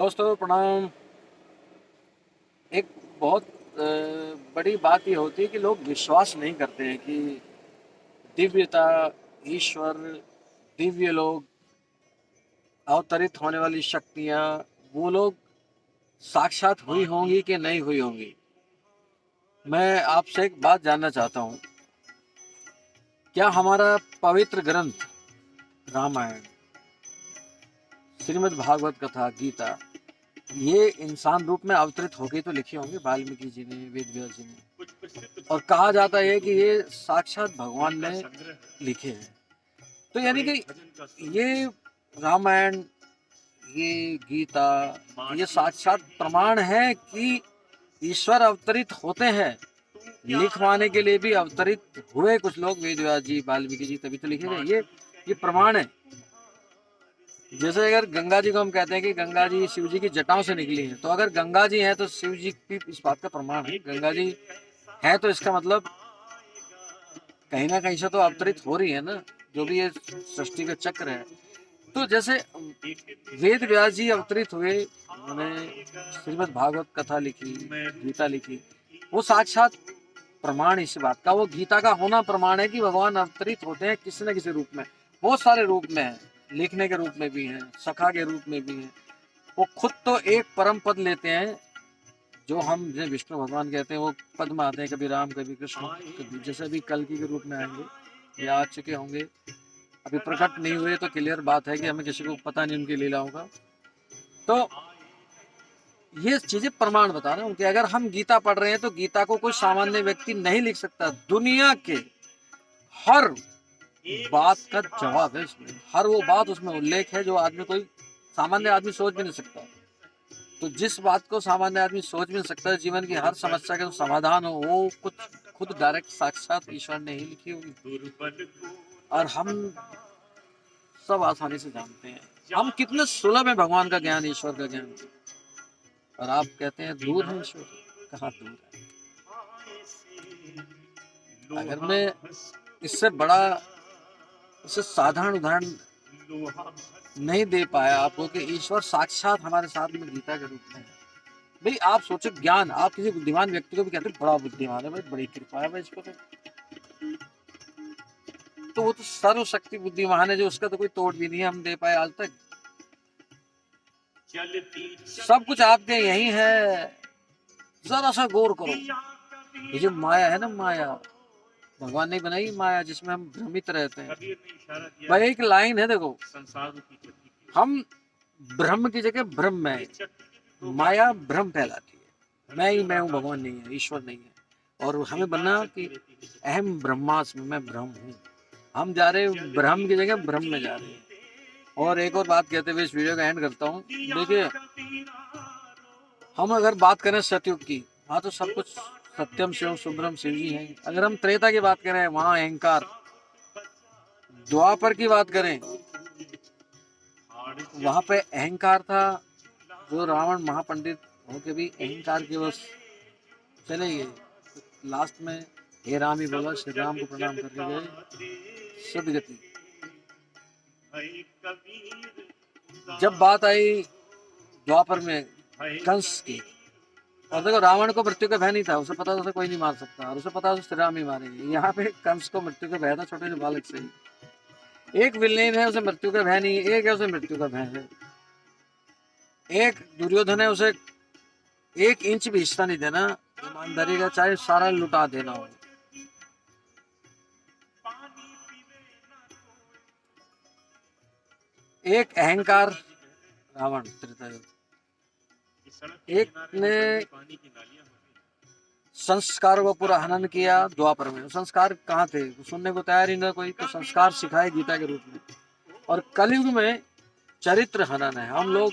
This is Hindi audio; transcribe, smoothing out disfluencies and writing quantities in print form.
दोस्तों प्रणाम। एक बहुत बड़ी बात ये होती है कि लोग विश्वास नहीं करते हैं कि दिव्यता, ईश्वर, दिव्य लोग, अवतरित होने वाली शक्तियाँ, वो लोग साक्षात हुई होंगी कि नहीं हुई होंगी। मैं आपसे एक बात जानना चाहता हूँ, क्या हमारा पवित्र ग्रंथ रामायण, श्रीमद् भागवत कथा, गीता, ये इंसान रूप में अवतरित होके तो लिखी होंगी वाल्मीकि जी ने, वेद व्यास जी ने, और कहा जाता है कि ये साक्षात भगवान ने लिखे हैं। तो यानी कि ये रामायण, ये गीता, ये साक्षात प्रमाण है कि ईश्वर अवतरित होते हैं। लिखवाने के लिए भी अवतरित हुए कुछ लोग, वेद व्यास जी, वाल्मीकि जी, तभी तो लिखे गए। ये प्रमाण है। जैसे अगर गंगा जी को हम कहते हैं कि गंगा जी शिव जी की जटाओं से निकली हैं, तो अगर गंगा जी हैं तो शिव जी भी इस बात का प्रमाण है। गंगा जी है तो इसका मतलब कहीं ना कहीं से तो अवतरित हो रही है ना, जो भी ये सृष्टि का चक्र है। तो जैसे वेद व्यास जी अवतरित हुए, उन्होंने श्रीमद् भागवत कथा लिखी, गीता लिखी, वो साक्षात प्रमाण इस बात का, वो गीता का होना प्रमाण है कि भगवान अवतरित होते हैं किसी न किसी रूप में। बहुत सारे रूप में है, लिखने के रूप में भी हैं, सखा के रूप में भी हैं। वो खुद तो एक परम पद लेते हैं, जो हम जिन्हें विष्णु भगवान कहते हैं, वो पद में आते हैं, कभी राम, कभी कृष्ण, कभी जैसे अभी कल्कि के रूप में आएंगे, ये आ चुके होंगे। अभी प्रकट नहीं हुए तो क्लियर बात है कि हमें किसी को पता नहीं उनकी लीलाओं का। तो ये चीजें प्रमाण बता रहे हैं कि अगर हम गीता पढ़ रहे हैं तो गीता को कोई सामान्य व्यक्ति नहीं लिख सकता। दुनिया के हर बात का जवाब है इसमें, हर वो बात उसमें उल्लेख है जो आदमी, कोई सामान्य आदमी सोच भी नहीं सकता। तो जिस बात को सामान्य आदमी सोच भी नहीं सकता, जीवन की हर समस्या का समाधान हो, वो कुछ खुद डायरेक्ट साक्षात ईश्वर ने ही लिखी होगी, और हम सब आसानी से जानते हैं। हम कितने सुलभ है भगवान का ज्ञान, ईश्वर का ज्ञान, और आप कहते हैं दूर है ईश्वर। कहाँ दूर है? अगर मैं इससे बड़ा, इससे साधारण उदाहरण नहीं दे पाया आपको कि ईश्वर साक्षात हमारे साथ में गीता के रूप में है। भाई आप सोचो, ज्ञान, आप किसी बुद्धिमान व्यक्ति को भी कहते हैं बड़ा बुद्धिमान है, भाई बड़ी कृपा है भाई इसको, तो वो तो सर्वशक्ति बुद्धिमान है, जो उसका तो कोई तोड़ भी नहीं है हम दे पाए आज तक। सब कुछ आपके यही है, जरा सा गौर करो। ये जो माया है ना, माया भगवान ने बनाई माया, जिसमें हम भ्रमित रहते हैं। भाई एक लाइन है, देखो, हम ब्रह्म की जगह ब्रह्म में है, माया भ्रम फैलाती है। मैं ही मैं हूँ, भगवान नहीं है, ईश्वर नहीं है। और हमें बनना कि अहम ब्रह्मास्मि, मैं ब्रह्म हूँ। हम जा रहे हैं ब्रह्म की जगह ब्रह्म में जा रहे हैं। और एक और बात कहते हुए इस वीडियो का एंड करता हूँ। देखिए, हम अगर बात करें सतयुग की, वहाँ तो सब कुछ सत्यम शिवम सुब्रम शिव जी हैं। अगर हम त्रेता की बात करें, वहाँ अहंकार। द्वापर की बात करें, वहाँ पे अहंकार था, जो रावण महापंडित होके भी अहंकार के बस चले गए। लास्ट में हे राम ही बोला, श्री राम को प्रणाम करके गए सदगति। जब बात आई द्वापर में कंस की, और देखो रावण को मृत्यु का भय नहीं था, उसे पता था उसे कोई नहीं मार सकता, और उसे पता था श्री राम ही मारेंगे। यहाँ पे कंस को मृत्यु का भय था, छोटे से बालक से ही। एक विलेन है, उसे मृत्यु का भय नहीं, एक है उसे मृत्यु का भय है। एक दुर्योधन है, उसे 1 इंच भी हिस्सा नहीं देना ईमानदारी का, चाहे सारा लुटा देना हो। एक अहंकार रावण त्रेतायुग, एक ने संस्कारों का पूरा हनन किया द्वापर में। संस्कार कहाँ थे? सुनने को तैयार ही ना कोई, तो संस्कार सिखाए गीता के रूप में। और कलयुग में चरित्र हनन है। हम लोग